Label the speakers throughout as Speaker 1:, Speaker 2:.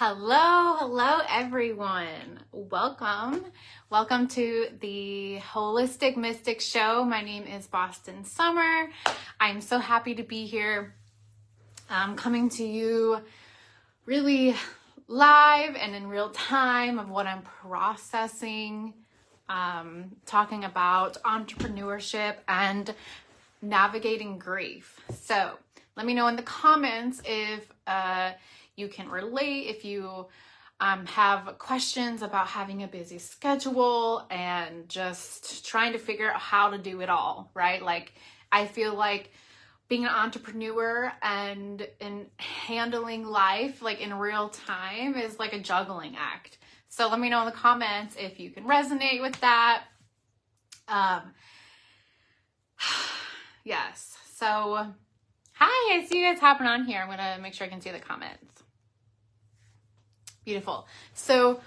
Speaker 1: Hello everyone. Welcome to the Holistic Mystic Show. My name is Boston Summer. I'm so happy to be here. I'm coming to you really live and in real time of what I'm processing, talking about entrepreneurship and navigating grief. So let me know in the comments if you can relate, if you have questions about having a busy schedule and just trying to figure out how to do it all, right? Like, I feel like being an entrepreneur and handling life like in real time is like a juggling act. So let me know in the comments if you can resonate with that. Yes. So hi, I see you guys hopping on here. I'm gonna make sure I can see the comments. Beautiful. So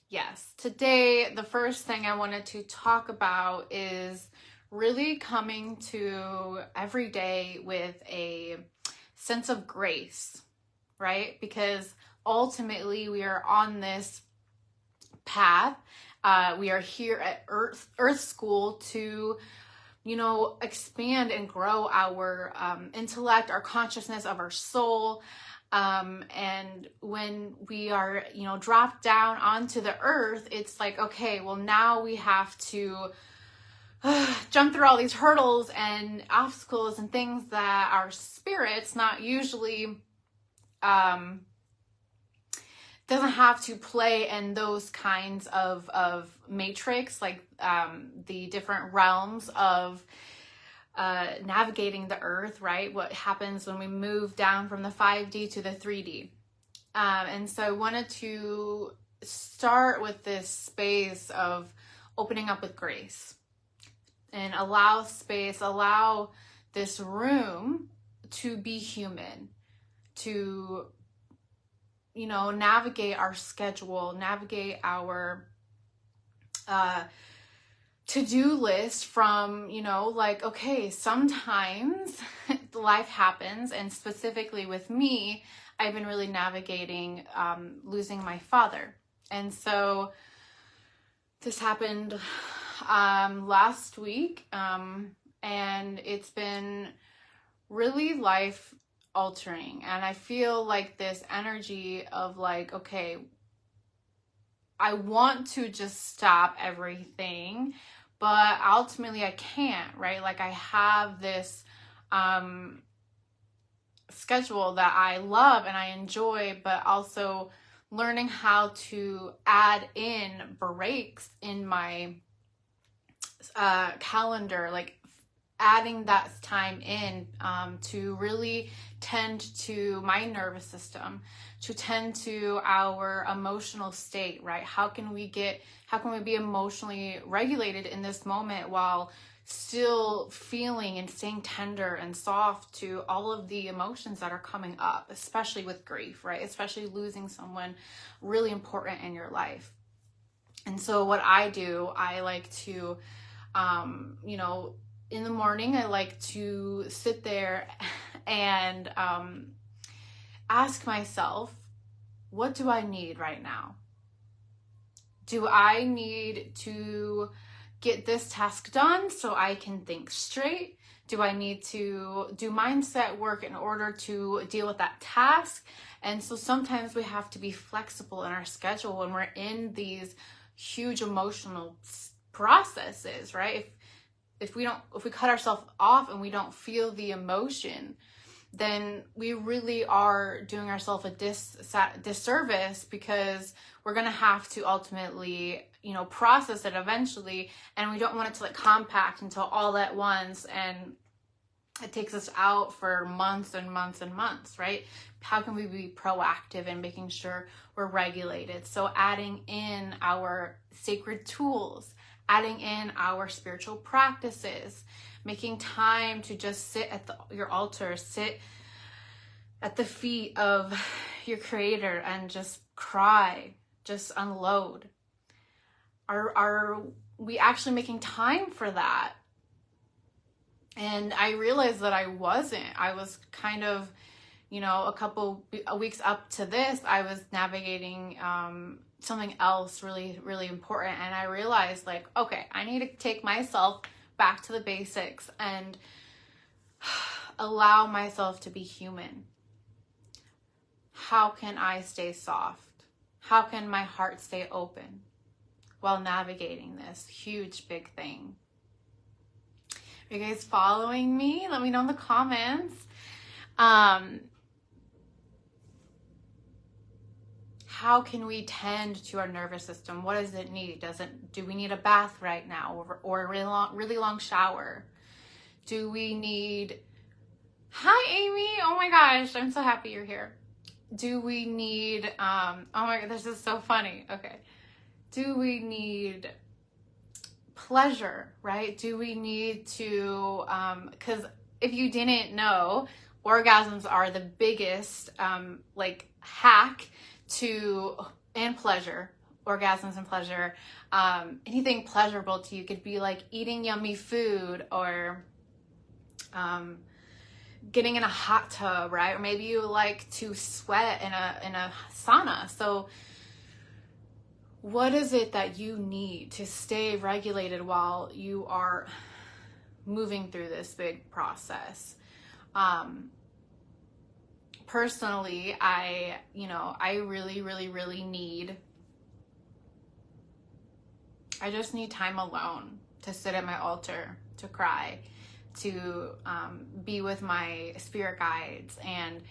Speaker 1: yes, today the first thing I wanted to talk about is really coming to every day with a sense of grace, right? Because ultimately we are on this path. We are here at Earth School to expand and grow our intellect, our consciousness of our soul. And when we are, dropped down onto the earth, it's like, okay, well, now we have to jump through all these hurdles and obstacles and things that our spirits not usually doesn't have to play in those kinds of matrix, like the different realms of navigating the earth, right? What happens when we move down from the 5D to the 3D. And so I wanted to start with this space of opening up with grace and allow this room to be human, to navigate our schedule, navigate our to-do list from, okay, sometimes life happens, and specifically with me, I've been really navigating losing my father. And so this happened last week, and it's been really life altering. And I feel like this energy of like, okay, I want to just stop everything, but ultimately I can't, right? Like, I have this schedule that I love and I enjoy, but also learning how to add in breaks in my calendar, like adding that time in to really tend to my nervous system, to tend to our emotional state, right? How can we be emotionally regulated in this moment while still feeling and staying tender and soft to all of the emotions that are coming up, especially with grief, right? Especially losing someone really important in your life. And so what I do, I like to, in the morning, I like to sit there and ask myself, what do I need right now? Do I need to get this task done so I can think straight? Do I need to do mindset work in order to deal with that task? And so sometimes we have to be flexible in our schedule when we're in these huge emotional processes, right? If we cut ourselves off and we don't feel the emotion, then we really are doing ourselves a disservice, because we're going to have to ultimately, process it eventually. And we don't want it to compact until all at once. And it takes us out for months and months and months, right? How can we be proactive in making sure we're regulated? So adding in our sacred tools, adding in our spiritual practices, making time to just sit at your altar, sit at the feet of your creator and just cry, just unload. Are we actually making time for that? And I realized that I wasn't. I was kind of a couple weeks up to this, I was navigating something else really, really important. And I realized, like, okay, I need to take myself back to the basics and allow myself to be human. How can I stay soft? How can my heart stay open while navigating this huge, big thing? Are you guys following me? Let me know in the comments. How can we tend to our nervous system? What does it need? Do we need a bath right now, or a really long shower? Do we need... Hi, Amy. Oh my gosh, I'm so happy you're here. Do we need... oh my God, this is so funny. Okay. Do we need pleasure, right? Do we need to... because if you didn't know, orgasms are the biggest hack and pleasure, orgasms and pleasure. Anything pleasurable to you could be like eating yummy food, or getting in a hot tub, right? Or maybe you like to sweat in a sauna. So what is it that you need to stay regulated while you are moving through this big process? Personally, I really, really, really need, I just need time alone to sit at my altar, to cry, to be with my spirit guides. And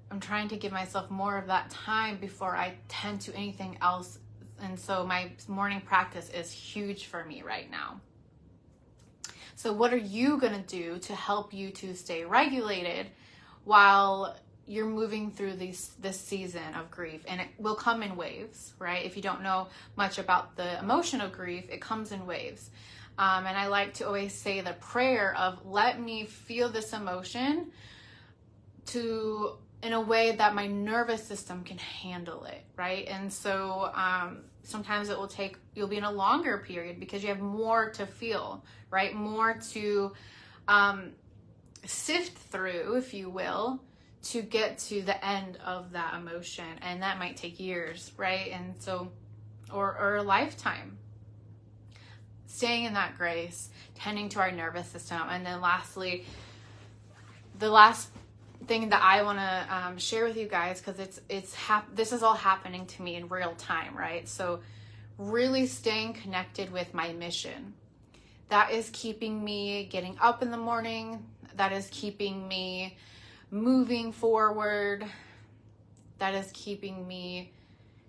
Speaker 1: I'm trying to give myself more of that time before I tend to anything else. And so my morning practice is huge for me right now. So what are you going to do to help you to stay regulated while you're moving through this season of grief? And it will come in waves, right? If you don't know much about the emotion of grief, it comes in waves. And I like to always say the prayer of, let me feel this emotion in a way that my nervous system can handle it, right? And so sometimes you'll be in a longer period because you have more to feel, right? More to sift through, if you will, to get to the end of that emotion. And that might take years, right? And so, or a lifetime. Staying in that grace, tending to our nervous system. And then lastly, the last thing that I want to share with you guys, because this is all happening to me in real time, right? So really staying connected with my mission. That is keeping me getting up in the morning. That is keeping me moving forward. That is keeping me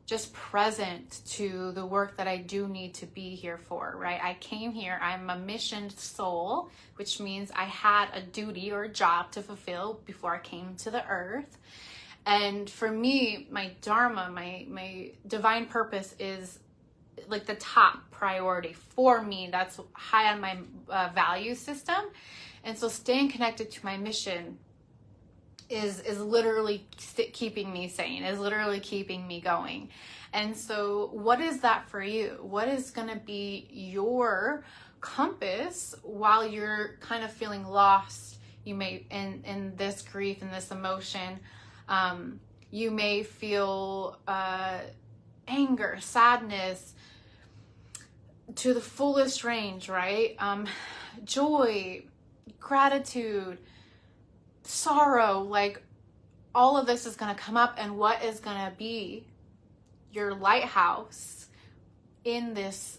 Speaker 1: just present to the work that I do need to be here for, right? I came here, I'm a missioned soul, which means I had a duty or a job to fulfill before I came to the earth. And for me, my dharma, my divine purpose is like the top priority for me. That's high on my value system. And so staying connected to my mission is literally keeping me sane, is literally keeping me going. And so what is that for you? What is going to be your compass while you're kind of feeling lost? You may, in this grief and this emotion, you may feel anger, sadness, to the fullest range, right? Joy, gratitude, sorrow, like all of this is going to come up. And what is going to be your lighthouse in this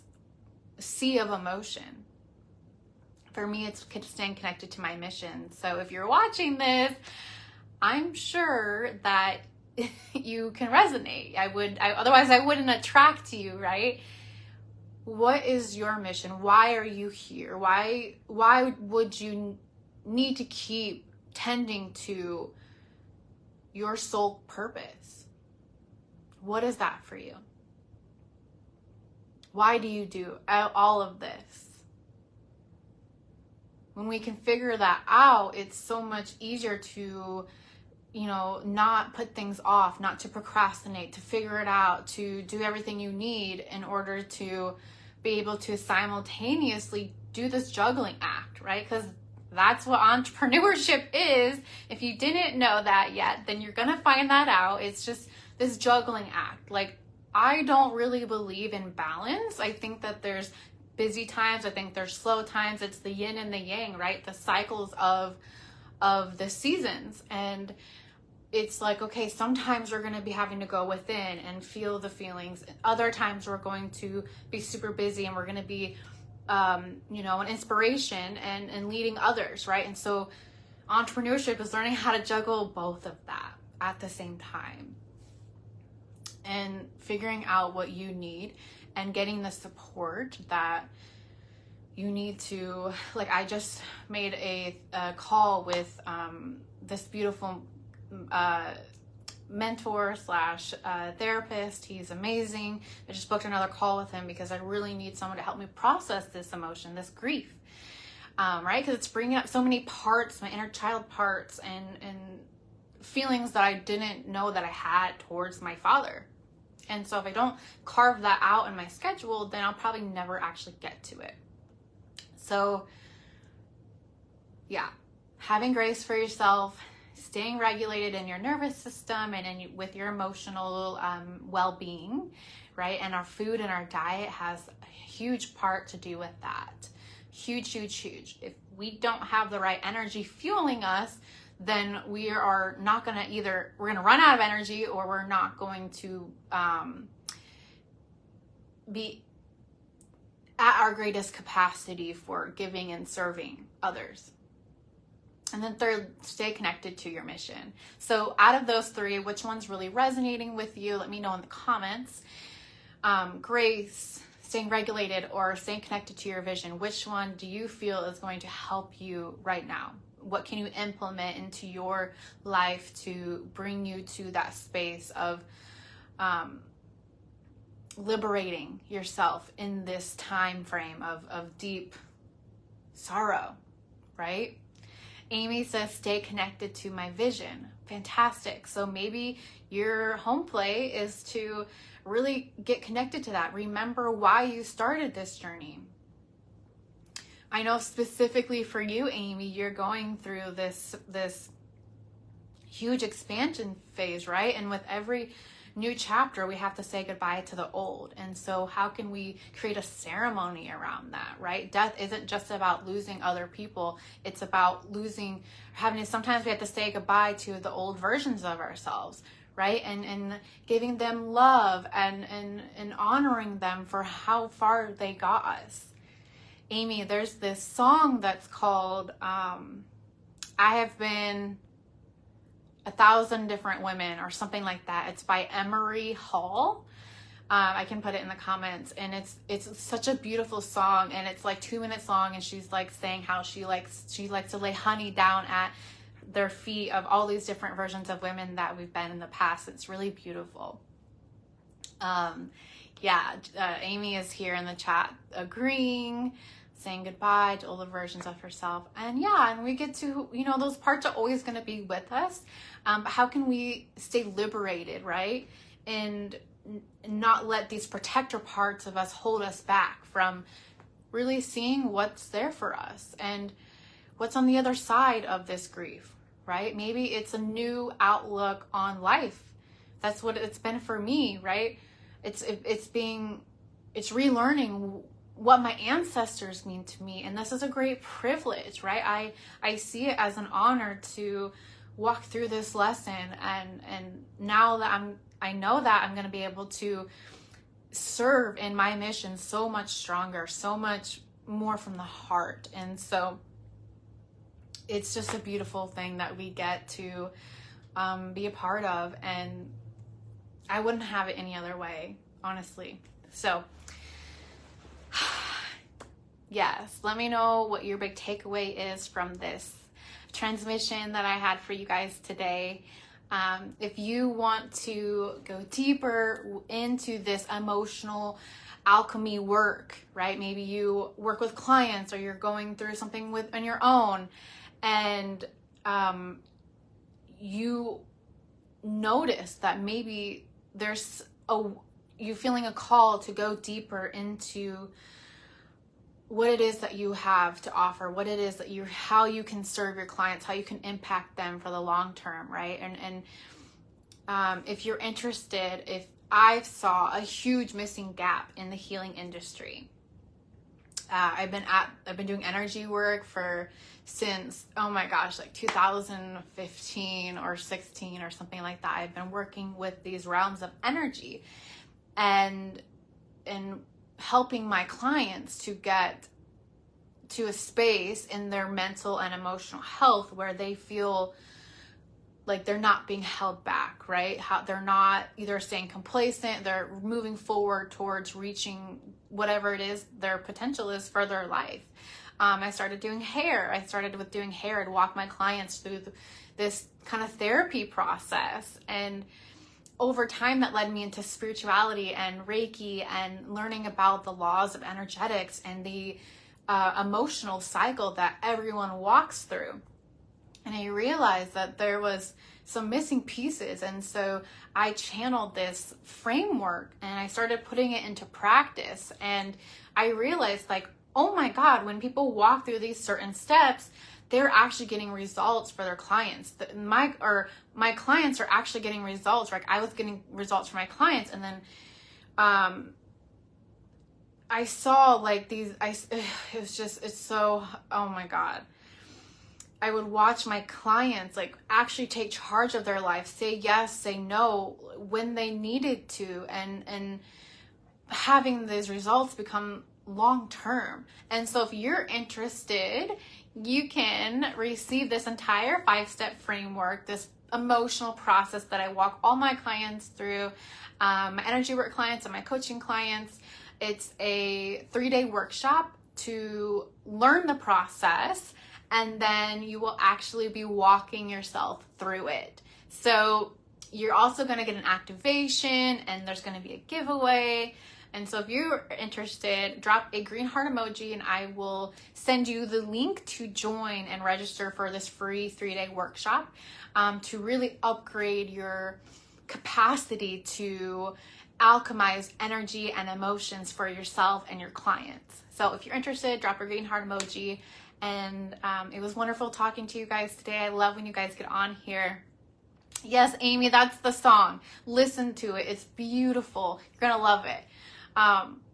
Speaker 1: sea of emotion? For me, it's staying connected to my mission. So if you're watching this, I'm sure that you can resonate. Otherwise I wouldn't attract you, right? What is your mission? Why are you here? Why would you need to keep tending to your soul purpose? What is that for you? Why do you do all of this? When we can figure that out, it's so much easier to, not put things off, not to procrastinate, to figure it out, to do everything you need in order to be able to simultaneously do this juggling act, right? Because That's what entrepreneurship is. If you didn't know that yet, then you're going to find that out. It's just this juggling act. Like, I don't really believe in balance. I think that there's busy times. I think there's slow times. It's the yin and the yang, right? The cycles of the seasons. And it's like, okay, sometimes we're going to be having to go within and feel the feelings. Other times we're going to be super busy and we're going to be, an inspiration and leading others, right? And so entrepreneurship is learning how to juggle both of that at the same time and figuring out what you need and getting the support that you need to, like, I just made a call with this beautiful mentor slash therapist. He's amazing. I just booked another call with him because I really need someone to help me process this emotion, this grief, right? Because it's bringing up so many parts, my inner child parts and feelings that I didn't know that I had towards my father. And so if I don't carve that out in my schedule, then I'll probably never actually get to it. So yeah, having grace for yourself, staying regulated in your nervous system and with your emotional well-being, right? And our food and our diet has a huge part to do with that. Huge, huge, huge. If we don't have the right energy fueling us, then we are not going to we're going to run out of energy, or we're not going to be at our greatest capacity for giving and serving others. And then third, stay connected to your mission. So out of those three, which one's really resonating with you? Let me know in the comments. Grace, staying regulated, or staying connected to your vision. Which one do you feel is going to help you right now? What can you implement into your life to bring you to that space of liberating yourself in this time frame of deep sorrow, right? Amy says, stay connected to my vision. Fantastic. So maybe your home play is to really get connected to that. Remember why you started this journey. I know specifically for you, Amy, you're going through this huge expansion phase, right? And with every new chapter, we have to say goodbye to the old. And so how can we create a ceremony around that, right? Death isn't just about losing other people. It's about sometimes we have to say goodbye to the old versions of ourselves, right? And giving them love and honoring them for how far they got us. Amy, there's this song that's called I Have Been 1,000 Different Women, or something like that. It's by Emery Hall. I can put it in the comments, and it's such a beautiful song, and it's like 2 minutes long, and she's like saying how she likes to lay honey down at their feet of all these different versions of women that we've been in the past. It's really beautiful. Amy is here in the chat agreeing, saying goodbye to all the versions of herself. And we get to, those parts are always going to be with us. But how can we stay liberated, right? And not let these protector parts of us hold us back from really seeing what's there for us and what's on the other side of this grief, right? Maybe it's a new outlook on life. That's what it's been for me, right? It's relearning what my ancestors mean to me. And this is a great privilege, right? I see it as an honor to walk through this lesson. And now that I know that I'm going to be able to serve in my mission so much stronger, so much more from the heart. And so it's just a beautiful thing that we get to be a part of. And I wouldn't have it any other way, honestly. So yes, let me know what your big takeaway is from this transmission that I had for you guys today. If you want to go deeper into this emotional alchemy work, right? Maybe you work with clients, or you're going through something on your own, and you notice that maybe you feeling a call to go deeper into what it is that you have to offer, what it is that how you can serve your clients, how you can impact them for the long term, right? And if you're interested, if I saw a huge missing gap in the healing industry. I've been doing energy work since, oh my gosh, like 2015 or 16 or something like that. I've been working with these realms of energy and helping my clients to get to a space in their mental and emotional health where they feel like they're not being held back, right? How they're not either staying complacent, they're moving forward towards reaching whatever it is their potential is for their life. I started doing hair. I'd walk my clients through this kind of therapy process. And over time, that led me into spirituality and Reiki and learning about the laws of energetics and the emotional cycle that everyone walks through. And I realized that there was some missing pieces. And so I channeled this framework and I started putting it into practice. And I realized, like, oh my God, when people walk through these certain steps, they're actually getting results for their clients. My clients are actually getting results. Like, I was getting results for my clients. And then I saw like it's so, oh my God. I would watch my clients like actually take charge of their life, say yes, say no when they needed to, and having these results become long-term. And so if you're interested, you can receive this entire 5-step framework, this emotional process that I walk all my clients through, my energy work clients and my coaching clients. It's a 3-day workshop to learn the process, and then you will actually be walking yourself through it. So you're also going to get an activation, and there's going to be a giveaway. And so if you're interested, drop a green heart emoji and I will send you the link to join and register for this free 3-day workshop to really upgrade your capacity to alchemize energy and emotions for yourself and your clients. So if you're interested, drop a green heart emoji. And it was wonderful talking to you guys today. I love when you guys get on here. Yes, Amy, that's the song. Listen to it. It's beautiful. You're going to love it.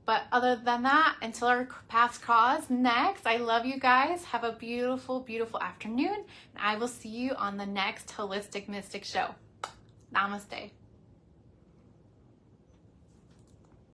Speaker 1: But other than that, until our paths cross next, I love you guys. Have a beautiful, beautiful afternoon. And I will see you on the next Holistic Mystic show. Namaste.